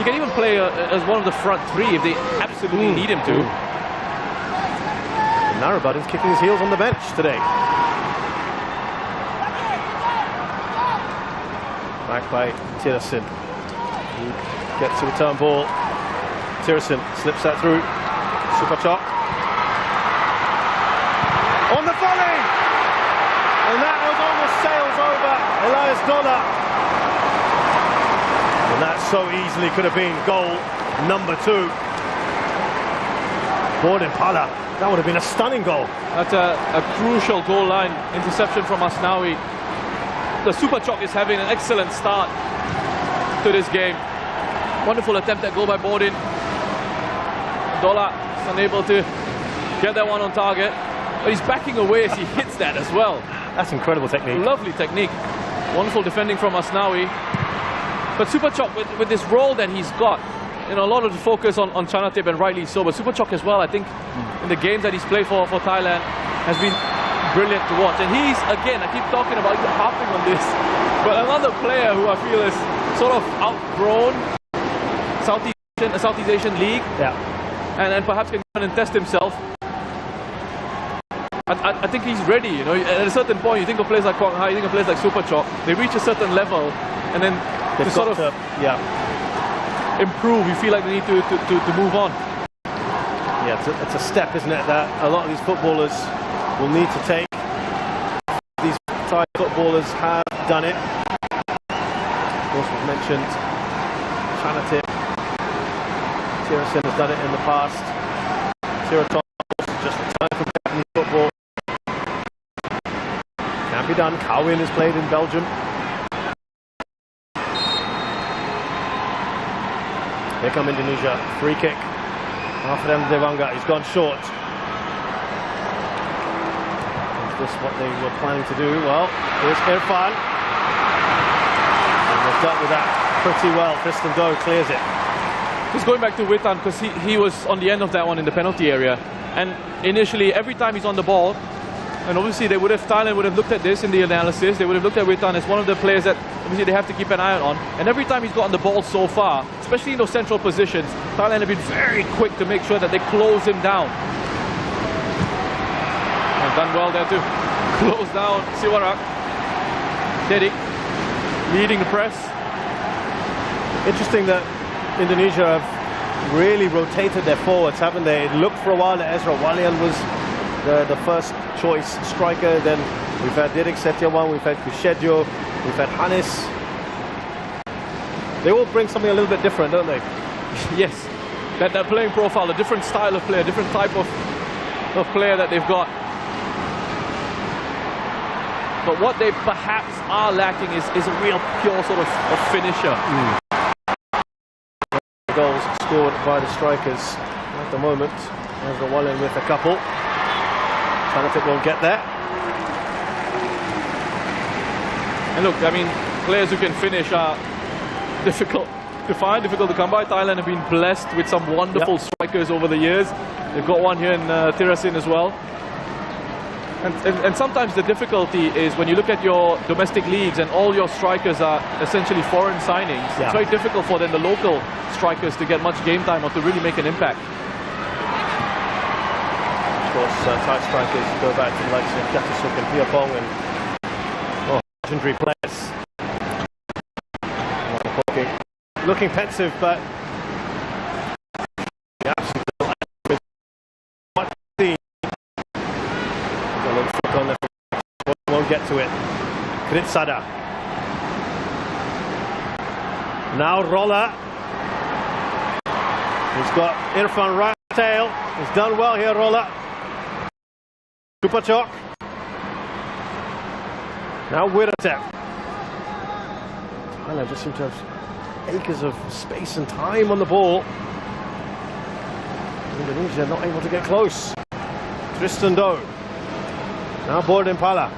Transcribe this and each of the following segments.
He can even play as one of the front three if they absolutely need him to. Narrabudden's kicking his heels on the bench today. Back by Tiersen. He gets a return ball. Tiersen slips that through. Supachok. On the volley! And that was almost sails over Elias Dola. And that so easily could have been goal number 2. Borden Pala. That would have been a stunning goal. That's a crucial goal line interception from Asnawi. The Supachok is having an excellent start to this game. Wonderful attempt at goal by Borden. Dola is unable to get that one on target, but he's backing away as he hits that as well. That's incredible technique. Lovely technique. Wonderful defending from Asnawi. But Supachok, with this role that he's got, you know, a lot of the focus on Chanatip, and rightly so, but Supachok as well, I think, in the games that he's played for Thailand, has been brilliant to watch. And he's, again, I keep talking about, harping on this, but another player who I feel is sort of outgrown Southeast Asian League, and perhaps can come and test himself. I think he's ready, you know. At a certain point, you think of players like Kwang Hai, you think of players like Supachok, they reach a certain level, and then they sort of improve. You feel like they need to move on. Yeah, it's a step, isn't it, that a lot of these footballers will need to take. These Thai footballers have done it. Of course, we've mentioned Chanatip. Tiersen has done it in the past. Tiraton just returned from Japanese football. Can be done. Kawin has played in Belgium. Here come Indonesia. Free kick. Afrem Dewanga. He's gone short. Is this what they were planning to do? Well, here's Irfan. And they've dealt with that pretty well. Tristan Doe clears it. Just going back to Witan, because he was on the end of that one in the penalty area. And initially, every time he's on the ball, and obviously Thailand would have looked at this in the analysis, they would have looked at Witan as one of the players that obviously they have to keep an eye on. And every time he's gotten the ball so far, especially in those central positions, Thailand have been very quick to make sure that they close him down. And done well there too. Close down Siwarak. Dedik leading the press. Interesting that Indonesia have really rotated their forwards, haven't they? It looked for a while that Ezra Walian was the first choice striker. Then we've had Didik Setiawan, we've had Kushedjo, we've had Hanis. They all bring something a little bit different, don't they? Yes, that playing profile, a different style of player, different type of player that they've got. But what they perhaps are lacking is a real pure sort of finisher. Goals scored by the strikers at the moment. Ezra Walian with a couple. Chanatip won't get there. And look, I mean, players who can finish are difficult to find, difficult to come by. Thailand have been blessed with some wonderful strikers over the years. They've got one here in Tirasin as well. And sometimes the difficulty is when you look at your domestic leagues and all your strikers are essentially foreign signings, it's very difficult for then the local strikers to get much game time or to really make an impact. Of course, Thai strikers go back to the likes of Jatisuk and Piapong and legendary players. Looking pensive, but the absence of won't get to it. Kritsada. Now Roller. He's got Irfan right tail. He's done well here, Roller. Supachok. Now Wiratep. Thailand just seem to have acres of space and time on the ball. Indonesia not able to get close. Tristan Doe. Now Borden Pala.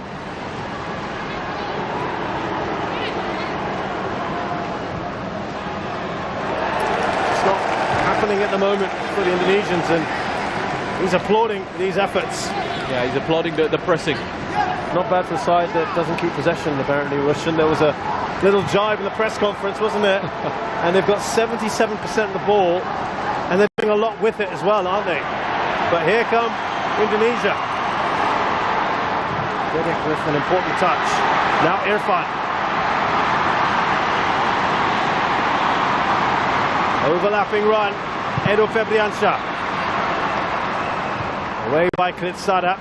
It's not happening at the moment for the Indonesians, and he's applauding these efforts. Yeah, he's applauding the pressing. not bad for a side that doesn't keep possession, apparently, Russian. There was a little jibe in the press conference, wasn't there? And they've got 77% of the ball, and they're doing a lot with it as well, aren't they? But here come Indonesia. Didik with an important touch. Now Irfan. Overlapping run. Edo Febriansyah. Away by Klitsada.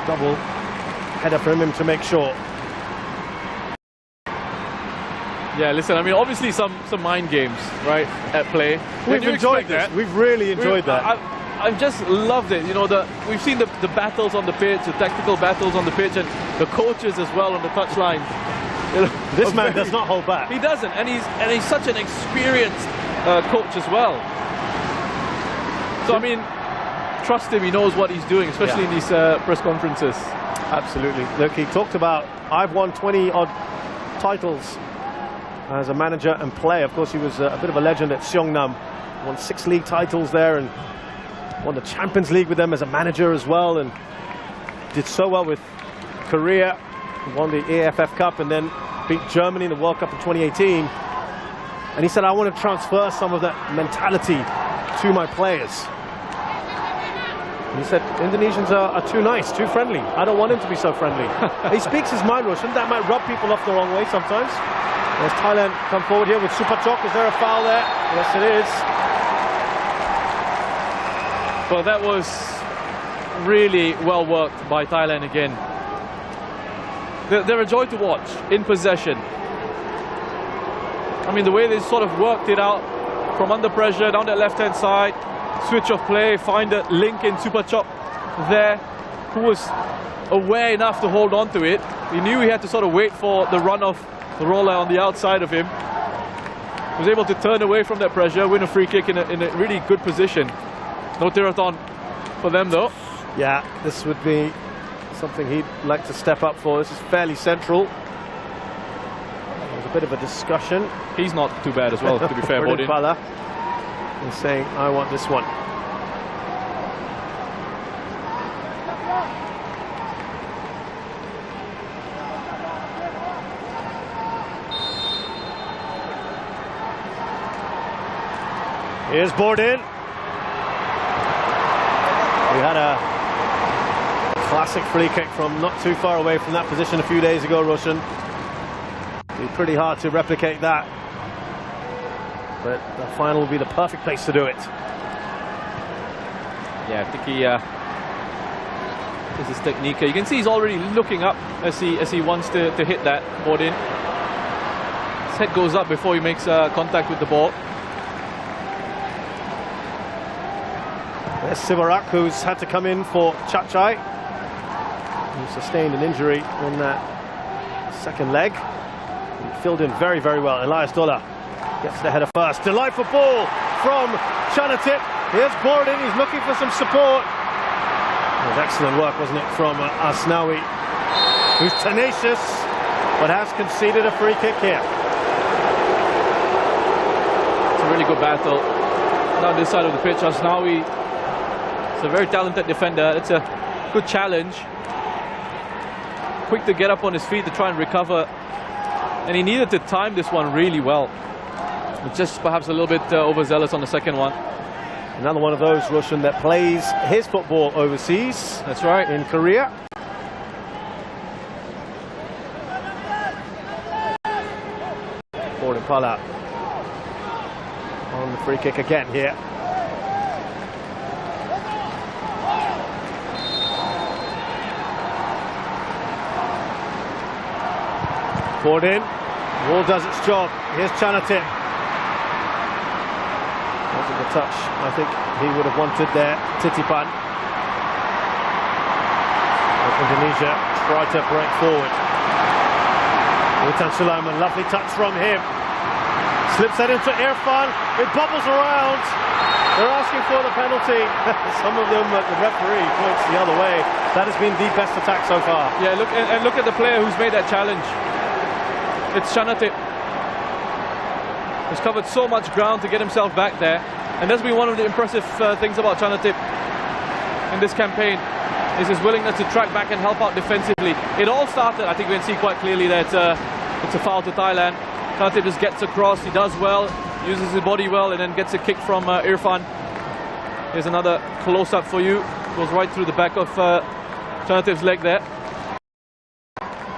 Double header from him to make sure. Yeah, listen, I mean, obviously some mind games, right, at play. We've enjoyed this. We've really enjoyed that. I've just loved it. You know, we've seen the battles on the pitch, the tactical battles on the pitch, and the coaches as well on the touchline. You know, this man does not hold back. He doesn't, and he's such an experienced coach as well. So I mean, trust him. He knows what he's doing, especially in these press conferences. Absolutely. Look, he talked about, I've won 20-odd titles as a manager and player. Of course, he was a bit of a legend at Seongnam. Won 6 league titles there and won the Champions League with them as a manager as well, and did so well with Korea. Won the AFF Cup and then beat Germany in the World Cup in 2018. And he said, I want to transfer some of that mentality to my players. And he said, Indonesians are too nice, too friendly. I don't want him to be so friendly. He speaks his mind, Roshan. That might rub people off the wrong way sometimes. As Thailand come forward here with Supachok. Is there a foul there? Yes, it is. Well, that was really well worked by Thailand again. They're a joy to watch in possession. I mean, the way they sort of worked it out from under pressure down that left-hand side, switch of play, find a link in Supachok there, who was aware enough to hold on to it. He knew he had to sort of wait for the run of the roller on the outside of him. He was able to turn away from that pressure, win a free kick in a really good position. No Tiraton for them though. Yeah, this would be something he'd like to step up for. This is fairly central. There's a bit of a discussion. He's not too bad as well, to be fair. Bodin Pala is saying, I want this one. Here's Bodin. We had a classic free kick from not too far away from that position a few days ago, Roshan. It'd be pretty hard to replicate that. But the final will be the perfect place to do it. Yeah, I think he is his technique. You can see he's already looking up as he wants to hit that Bodin. His head goes up before he makes contact with the ball. There's Sivarak, who's had to come in for Chachai, who sustained an injury in that second leg. He filled in very, very well. Elias Dola gets the header first. Delightful ball from Chanatip. Here's Bodin, he's looking for some support. It was excellent work, wasn't it, from Asnawi, who's tenacious, but has conceded a free kick here. It's a really good battle down this side of the pitch. Asnawi is a very talented defender. It's a good challenge. Quick to get up on his feet to try and recover. And he needed to time this one really well. Just perhaps a little bit overzealous on the second one. Another one of those, Russian, that plays his football overseas. That's right. In Korea. Bodin Pala on the free kick again here. Bodin, wall does its job. Here's Chanatip. Wasn't the touch I think he would have wanted there. Titipan. Indonesia try to break forward. Witan Sulaiman, lovely touch from him. Slips that into Irfan. It bubbles around. They're asking for the penalty. Some of them, the referee points the other way. That has been the best attack so far. Yeah, look and look at the player who's made that challenge. It's Chanatip. He's covered so much ground to get himself back there. And that's been one of the impressive things about Chanatip in this campaign. is his willingness to track back and help out defensively. It all started, I think we can see quite clearly that it's a foul to Thailand. Chanatip just gets across, he does well, uses his body well, and then gets a kick from Irfan. Here's another close-up for you. Goes right through the back of Chanatip's leg there.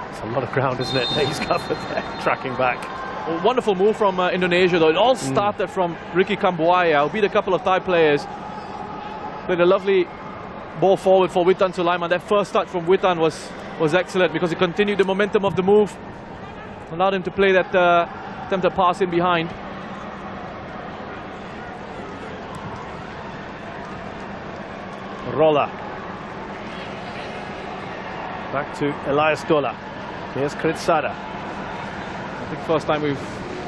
It's a lot of ground, isn't it, that he's covered there, tracking back. A wonderful move from Indonesia, though. It all started from Ricky Kambuaya, who beat a couple of Thai players. Played a lovely ball forward for Witan Sulaiman. That first touch from Witan was excellent because it continued the momentum of the move. Allowed him to play that attempted pass in behind. Rolla. Back to Elias Dola. Here's Kritsada. I think first time we've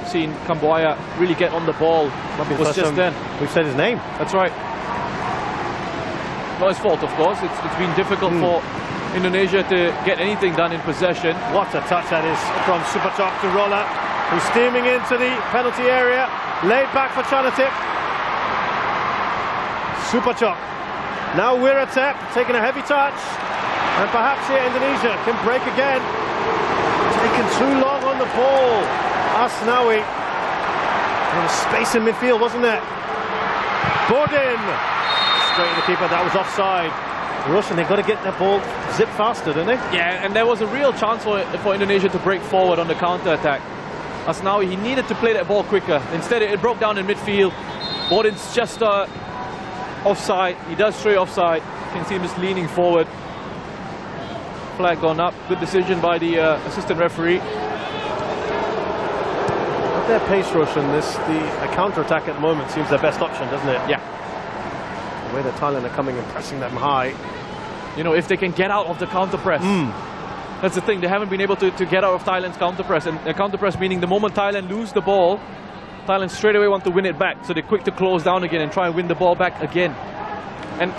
seen Kambuaya really get on the ball was just then. We've said his name. That's right. Not his fault, of course. It's been difficult for Indonesia to get anything done in possession. What a touch that is from Supachok to Rolla, who's steaming into the penalty area. Laid back for Chanatip. Supachok. Now Wiratep taking a heavy touch. And perhaps here Indonesia can break again. Taking too long on the ball. Asnawi. There was space in midfield, wasn't there? Bordin. Straight to the keeper, that was offside. Russian, they've got to get that ball zip faster, don't they? Yeah, and there was a real chance for Indonesia to break forward on the counter-attack. Asnawi, he needed to play that ball quicker. Instead, it broke down in midfield. Bordin's just offside. He does stray offside. You can see him just leaning forward. Flag gone up. Good decision by the assistant referee. At their pace, Russian, a counter-attack at the moment seems their best option, doesn't it? Yeah. The way the Thailand are coming and pressing them high. You know, if they can get out of the counter-press. That's the thing, they haven't been able to get out of Thailand's counter-press. And the counter-press meaning the moment Thailand lose the ball, Thailand straight away want to win it back. So they're quick to close down again and try and win the ball back again. And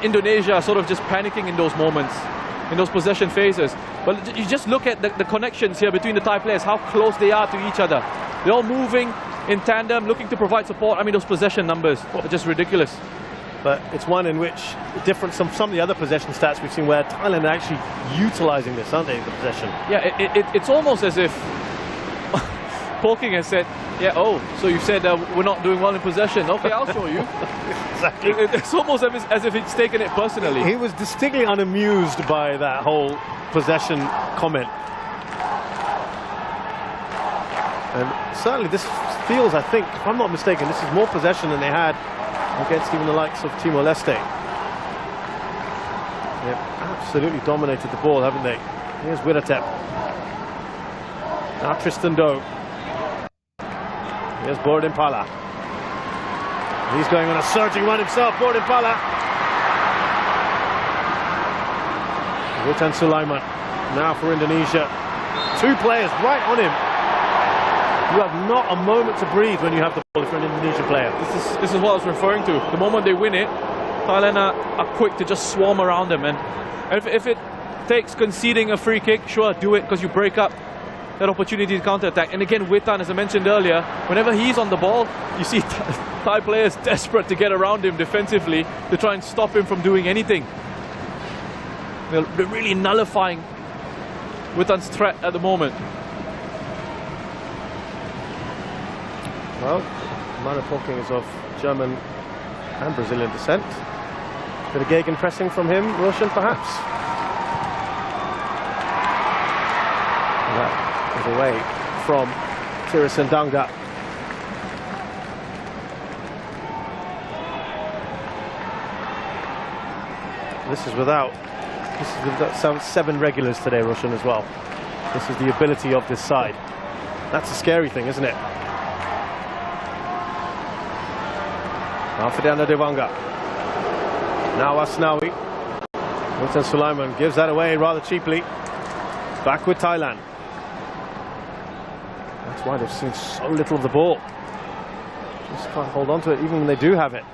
Indonesia are sort of just panicking in those moments, in those possession phases. But you just look at the connections here between the Thai players, how close they are to each other. They're all moving in tandem, looking to provide support. I mean, those possession numbers are just ridiculous. But it's one in which, different from some of the other possession stats we've seen, where Thailand are actually utilising this, aren't they, the possession? Yeah, it's almost as if Polking has said, yeah, oh, so you said we're not doing well in possession. Okay, I'll show you. Exactly. It's almost as if he's taken it personally. He was distinctly unamused by that whole possession comment. And certainly this feels, I think, if I'm not mistaken, this is more possession than they had against even the likes of Timor-Leste. They've absolutely dominated the ball, haven't they? Here's Wiratep. Now Tristan Doe. Here's Bordin Pala. He's going on a surging run himself, Bordin Pala. Witan Sulaiman. Now for Indonesia. Two players right on him. You have not a moment to breathe when you have the ball if you're an Indonesian player. This is what I was referring to. The moment they win it, Thailand are quick to just swarm around them. And if it takes conceding a free kick, sure, do it, because you break up that opportunity to counter-attack. And again, Witan, as I mentioned earlier, whenever he's on the ball, you see Thai players desperate to get around him defensively to try and stop him from doing anything. They're really nullifying Witan's threat at the moment. Well, Manu Polking is of German and Brazilian descent. Bit of gegenpressing from him, Russian perhaps. And that is away from Tirisendanga. This is without seven regulars today, Russian, as well. This is the ability of this side. That's a scary thing, isn't it? Alfredo Dewanga. Now Asnawi. Witan Sulaiman gives that away rather cheaply. Back with Thailand. That's why they've seen so little of the ball. Just can't hold on to it even when they do have it.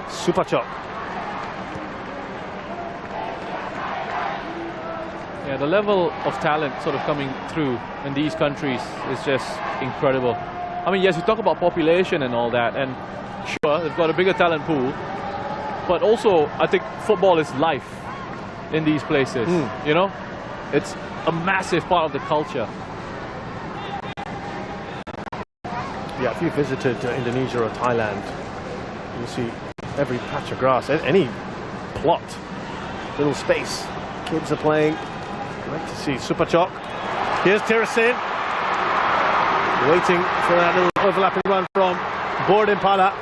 Supachok. Yeah, the level of talent sort of coming through in these countries is just incredible. I mean, yes, you talk about population and all that, and sure, they've got a bigger talent pool, but also I think football is life in these places. You know, it's a massive part of the culture. Yeah, if you visited Indonesia or Thailand, you'll see every patch of grass, any plot, little space, kids are playing. Great to see. Super Chok. Here's Tirasin, waiting for that little overlapping run from Borden Pala.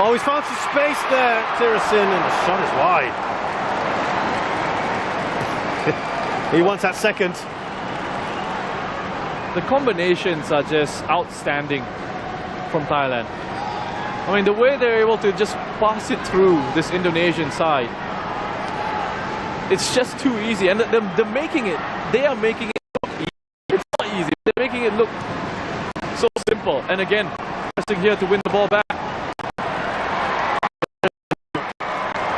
Oh, he's found some space there, Tirasin, and the shot is wide. He wants that second. The combinations are just outstanding from Thailand. I mean, the way they're able to just pass it through this Indonesian side, it's just too easy. And they're making it, they are making it look easy. It's not easy. They're making it look so simple. And again, pressing here to win the ball back.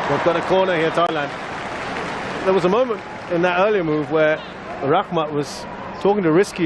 They've got a corner here, Thailand. There was a moment in that earlier move where Rahmat was talking to Risky